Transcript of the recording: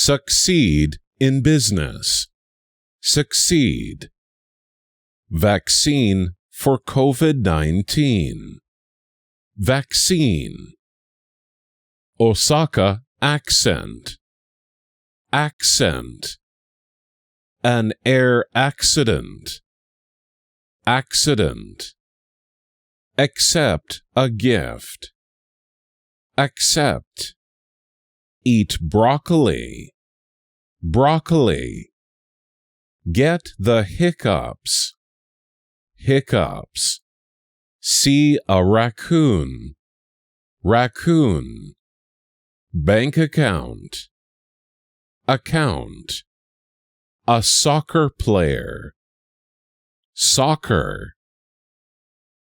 Succeed in business. Succeed. Vaccine for COVID-19. Vaccine. Osaka accent. Accent. An air accident. Accident. Accept a gift. Accept. Eat broccoli. Broccoli. Get the hiccups. Hiccups. See a raccoon. Raccoon. Bank account. Account. A soccer player. Soccer.